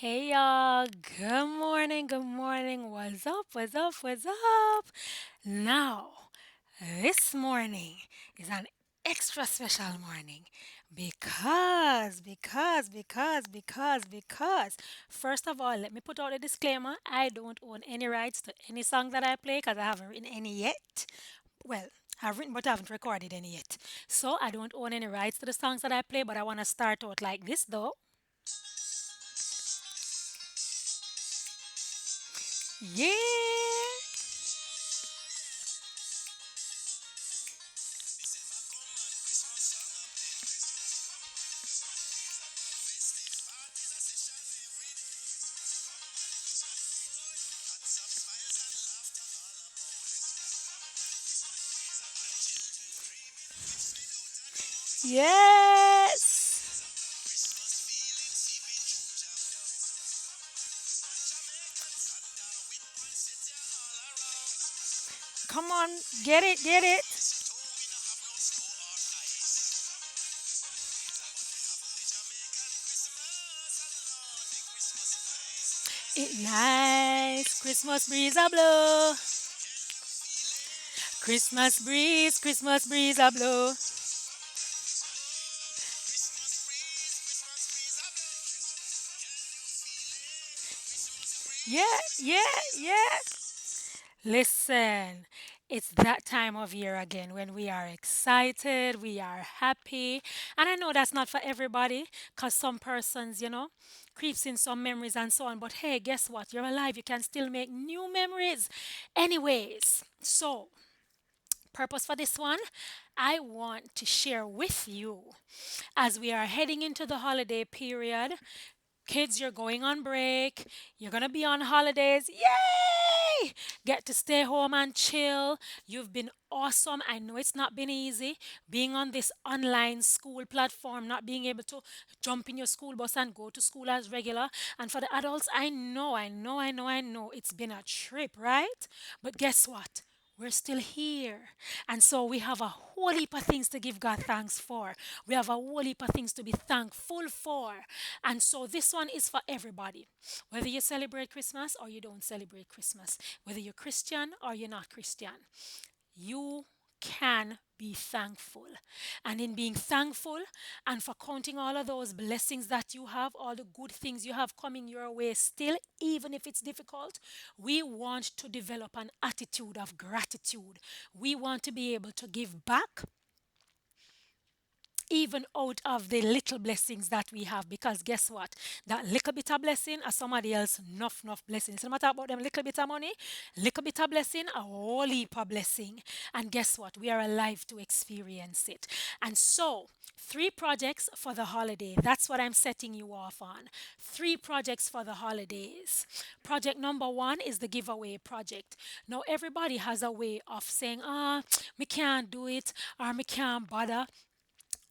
Hey y'all, good morning, what's up? Now, this morning is an extra special morning because, first of all, let me put out a disclaimer. I don't own any rights to any song that I play because I haven't written any yet. Well, I've written but I haven't recorded any yet. So I don't own any rights to the songs that I play, but I want to start out like this though. Yeah! Yes! Come on, get it, get it. It nice. Christmas breeze a blow. Christmas breeze a blow. Yeah, yeah, yeah. Listen, it's that time of year again when we are excited, we are happy. And I know that's not for everybody because some persons, creeps in some memories and so on. But hey, guess what? You're alive. You can still make new memories. Anyways, so purpose for this one, I want to share with you as we are heading into the holiday period. Kids, you're going on break. You're going to be on holidays. Yay! Get to stay home and chill. You've been awesome. I know it's not been easy being on this online school platform, not being able to jump in your school bus and go to school as regular. And for the adults, I know it's been a trip, right? But guess what? We're still here. And so we have a whole heap of things to give God thanks for. We have a whole heap of things to be thankful for. And so this one is for everybody. Whether you celebrate Christmas or you don't celebrate Christmas, whether you're Christian or you're not Christian, you can be thankful. And in being thankful and for counting all of those blessings that you have, all the good things you have coming your way still, even if it's difficult, we want to develop an attitude of gratitude. We want to be able to give back even out of the little blessings that we have. Because guess what? That little bit of blessing or somebody else enough blessings. No matter about them little bit of money, little bit of blessing, a whole heap of blessing. And guess what? We are alive to experience it. And so, three projects for the holiday. That's what I'm setting you off on. Three projects for the holidays. Project number one is the giveaway project. Now, everybody has a way of saying, me can't do it or me can't bother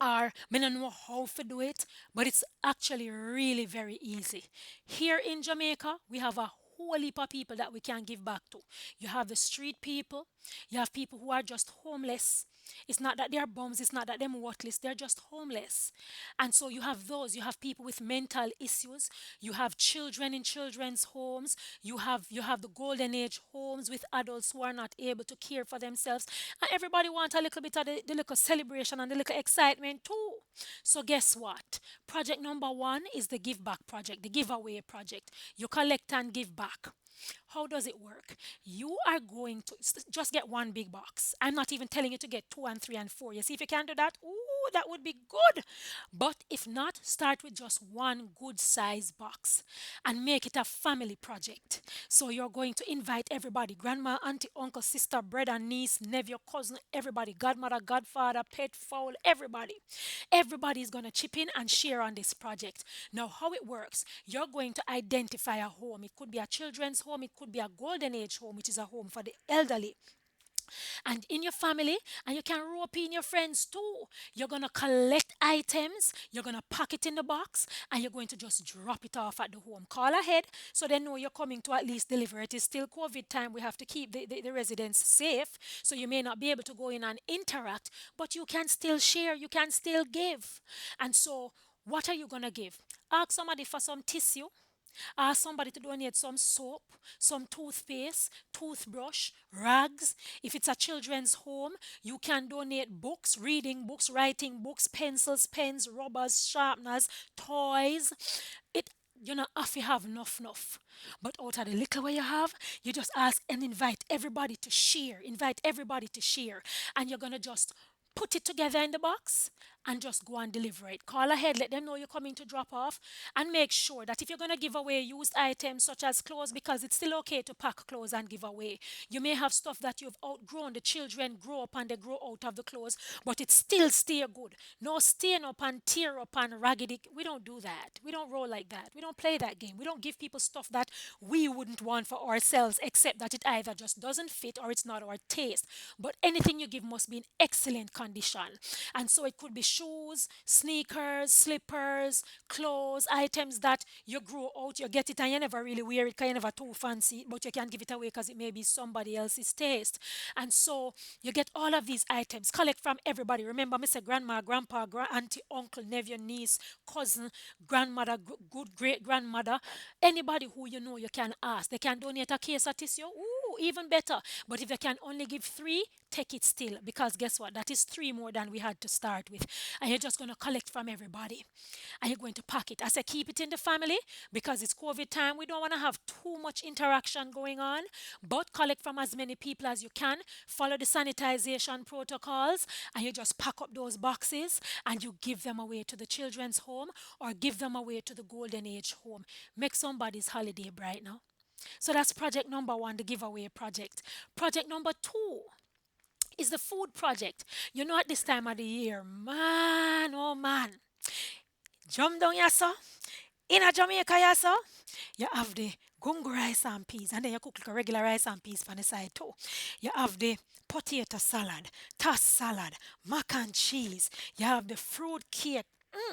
or me don't know how to do it, but it's actually really very easy. Here in Jamaica, we have a whole heap of people that we can give back to. You have the street people, you have people who are just homeless. It's not that they're bums, it's not that they're worthless, they're just homeless. And so you have those, you have people with mental issues, you have children in children's homes, you have the golden age homes with adults who are not able to care for themselves. And everybody wants a little bit of the little celebration and the little excitement too. So guess what? Project number one is the give back project, the giveaway project. You collect and give back. How does it work? You are going to just get one big box. I'm not even telling you to get two and three and four. You see, if you can do that, ooh, that would be good. But if not, start with just one good size box and make it a family project. So you're going to invite everybody: grandma, auntie, uncle, sister, brother, niece, nephew, cousin, everybody, godmother, godfather, pet, fowl, everybody. Everybody is going to chip in and share on this project. Now, how it works, you're going to identify a home. It could be a children's home, it could be a golden age home, which is a home for the elderly and in your family, and you can rope in your friends too. You're gonna collect items, you're gonna pack it in the box, and you're going to just drop it off at the home. Call ahead so they know you're coming to at least deliver. It is still COVID time. We have to keep the residents safe. So you may not be able to go in and interact, but you can still share, you can still give. And so what are you gonna give? Ask somebody for some tissue. Ask somebody to donate some soap, some toothpaste, toothbrush, rags. If it's a children's home, you can donate books, reading books, writing books, pencils, pens, rubbers, sharpeners, toys. It you know if you have enough. But out of the little way you have, you just ask and invite everybody to share. Invite everybody to share. And you're gonna just put it together in the box and just go and deliver it. Call ahead, let them know you're coming to drop off, and make sure that if you're going to give away used items such as clothes, because it's still okay to pack clothes and give away. You may have stuff that you've outgrown, the children grow up and they grow out of the clothes, but it still stay good. No stain up and tear up and raggedy. We don't do that. We don't roll like that. We don't play that game. We don't give people stuff that we wouldn't want for ourselves, except that it either just doesn't fit or it's not our taste. But anything you give must be in excellent condition. And so it could be shoes, sneakers, slippers, clothes, items that you grow out, you get it and you never really wear it because you never too fancy, but you can't give it away because it may be somebody else's taste. And so you get all of these items, collect from everybody. Remember, me say grandma, grandpa, auntie, uncle, nephew, niece, cousin, grandmother, good great grandmother, anybody who you know you can ask. They can donate a case of tissue. Ooh, even better. But if you can only give three, take it still, because guess what? That is three more than we had to start with. And you're just going to collect from everybody and you're going to pack it. I say keep it in the family because it's COVID time. We don't want to have too much interaction going on, but collect from as many people as you can. Follow the sanitization protocols and you just pack up those boxes and you give them away to the children's home or give them away to the golden age home. Make somebody's holiday bright now. So that's project number one, the giveaway project. Project number two is the food project. You know, at this time of the year, man, oh man, jump down here, sir. In a Jamaica, yeah, sir, you have the gungo rice and peas, and then you cook like a regular rice and peas on the side too. You have the potato salad, tossed salad, mac and cheese. You have the fruit cake.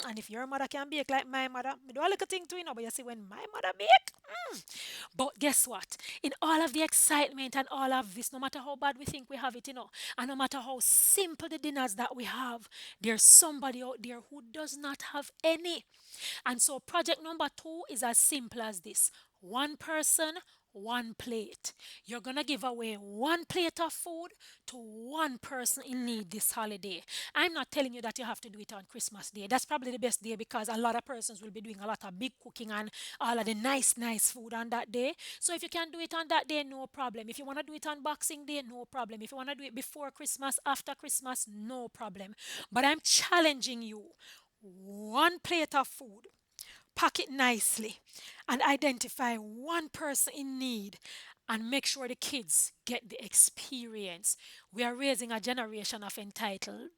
And if your mother can bake like my mother, me do a little thing too, but you see when my mother bake, but guess what? In all of the excitement and all of this, no matter how bad we think we have it, and no matter how simple the dinners that we have, there's somebody out there who does not have any. And so, project number two is as simple as this: one person, one plate. You're gonna give away one plate of food to one person in need this holiday. I'm not telling you that you have to do it on Christmas Day. That's probably the best day because a lot of persons will be doing a lot of big cooking and all of the nice food on that day. So if you can do it on that day, no problem. If you want to do it on Boxing Day, no problem. If you want to do it before Christmas, after Christmas, no problem. But I'm challenging you: one plate of food, pack it nicely, and identify one person in need and make sure the kids get the experience. We are raising a generation of entitled.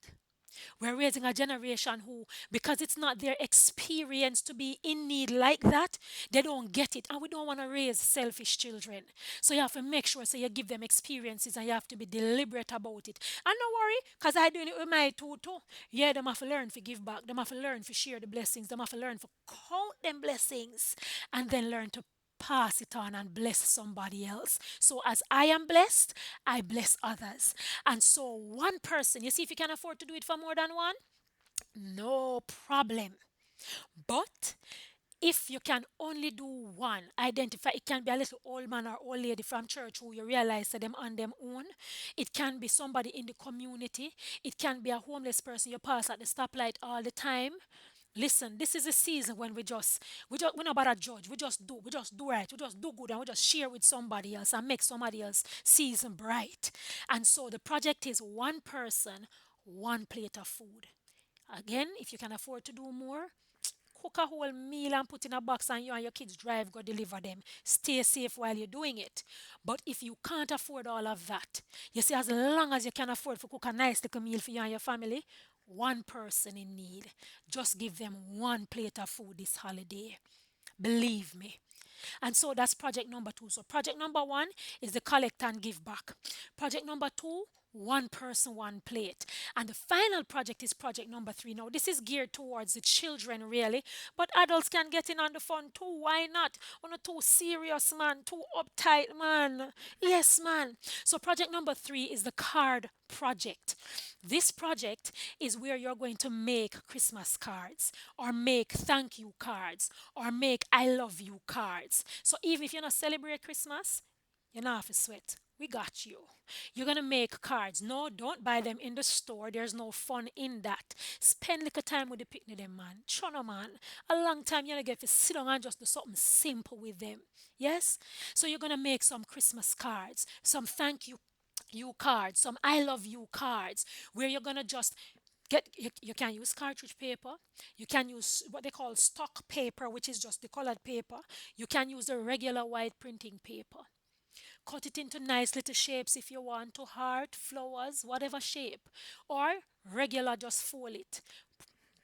We're raising a generation who, because it's not their experience to be in need like that, they don't get it. And we don't want to raise selfish children. So you have to make sure so you give them experiences and you have to be deliberate about it. And don't worry, because I doing it with my two too. Yeah, them have to learn to give back. Them have to learn to share the blessings. Them have to learn to count them blessings. And then learn to pass it on and bless somebody else. So as I am blessed, I bless others. And so one person, you see, if you can afford to do it for more than one, no problem. But if you can only do one, identify it can be a little old man or old lady from church who you realize that them on them own. It can be somebody in the community. It can be a homeless person you pass at the stoplight all the time. Listen, this is a season when we not about to judge. We just do right. We just do good and we just share with somebody else and make somebody else season bright. And so the project is one person, one plate of food. Again, if you can afford to do more, cook a whole meal and put in a box and you and your kids drive, go deliver them. Stay safe while you're doing it. But if you can't afford all of that, you see, as long as you can afford to cook a nice little meal for you and your family, one person in need, just give them one plate of food this holiday. Believe me. And so that's project number two. So project number one is the collect and give back. Project number two, one person, one plate. And the final project is project number three. Now, this is geared towards the children, really, but adults can get in on the fun too. Why not? On a too serious, man, too uptight, man. Yes, man. So, project number three is the card project. This project is where you're going to make Christmas cards or make thank you cards or make I love you cards. So even if you're not celebrate Christmas, you don't have to sweat. We got you. You're gonna make cards. No, don't buy them in the store. There's no fun in that. Spend little time with the picnic them, man. Chono man. A long time you're gonna get to sit down and just do something simple with them. Yes? So you're gonna make some Christmas cards, some thank you cards, some I love you cards, where you're gonna just you can use cartridge paper, you can use what they call stock paper, which is just the colored paper, you can use the regular white printing paper. Cut it into nice little shapes if you want to, heart, flowers, whatever shape, or regular, just fold it.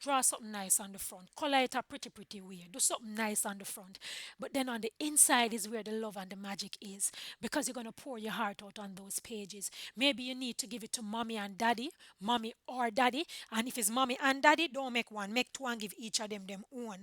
Draw something nice on the front. Color it a pretty way. Do something nice on the front. But then on the inside is where the love and the magic is. Because you're going to pour your heart out on those pages. Maybe you need to give it to mommy and daddy, mommy or daddy. And if it's mommy and daddy, don't make one. Make two and give each of them own.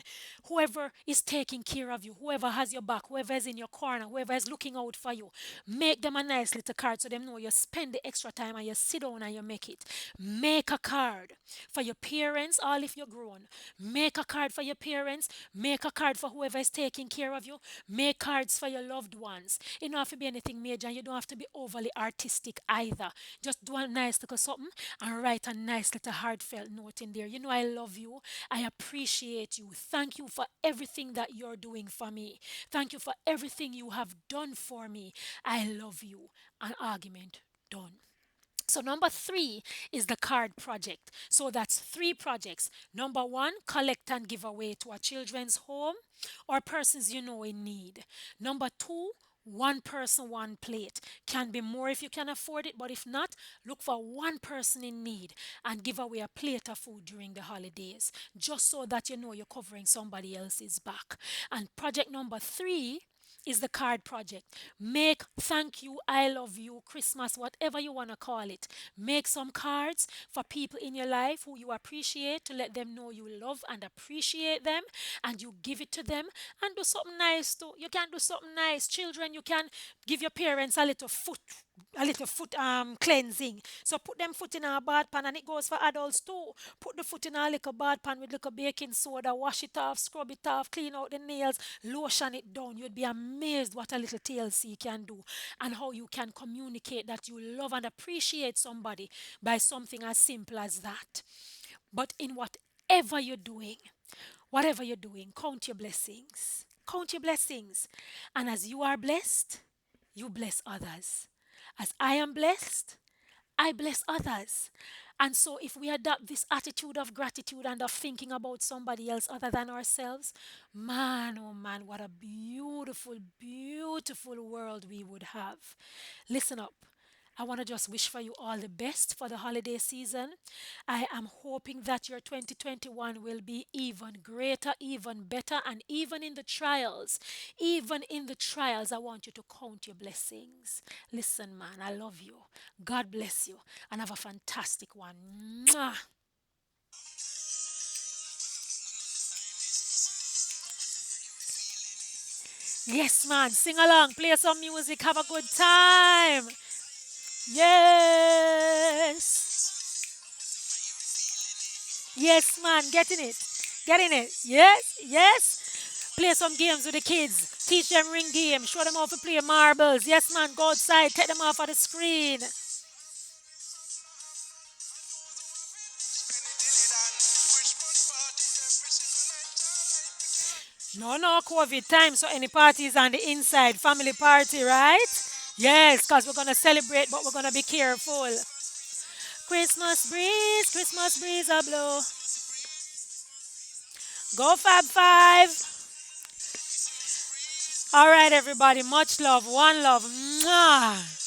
Whoever is taking care of you, whoever has your back, whoever is in your corner, whoever is looking out for you, make them a nice little card so them know you spend the extra time and you sit down and you make it. Make a card for your parents, all if you're grown. Make a card for your parents. Make a card for whoever is taking care of you. Make cards for your loved ones. It don't have to be anything major and you don't have to be overly artistic either. Just do a nice little something and write a nice little heartfelt note in there. You know, I love you. I appreciate you. Thank you for everything that you're doing for me. Thank you for everything you have done for me. I love you. An argument done. So number three is the card project. So that's three projects. Number one, collect and give away to a children's home or persons you know in need. Number two, one person, one plate. Can be more if you can afford it, but if not, look for one person in need and give away a plate of food during the holidays, just so that you know you're covering somebody else's back. And project number three is the card project. Make thank you, I love you, Christmas, whatever you want to call it. Make some cards for people in your life who you appreciate to let them know you love and appreciate them, and you give it to them and do something nice too. You can do something nice. Children, you can give your parents a little foot cleansing. So put them foot in a bath pan and it goes for adults too. Put the foot in a little bath pan with little baking soda, wash it off, scrub it off, clean out the nails, lotion it down. You'd be amazed what a little TLC can do and how you can communicate that you love and appreciate somebody by something as simple as that. But in whatever you're doing, count your blessings. Count your blessings. And as you are blessed, you bless others. As I am blessed, I bless others. And so, if we adopt this attitude of gratitude and of thinking about somebody else other than ourselves, man, oh man, what a beautiful world we would have. Listen up. I want to just wish for you all the best for the holiday season. I am hoping that your 2021 will be even greater, even better, and even in the trials, I want you to count your blessings. Listen, man, I love you. God bless you, and have a fantastic one. Mwah. Yes, man, sing along, play some music, have a good time. Yes. Yes, man, getting it. Getting it. Yes, yes. Play some games with the kids. Teach them ring game. Show them how to play marbles. Yes, man, go outside. Take them off of the screen. No, no, COVID time. So any parties on the inside. Family party, right? Yes, because we're going to celebrate, but we're going to be careful. Christmas breeze a blow. Go Fab Five. All right, everybody. Much love. One love. Mwah.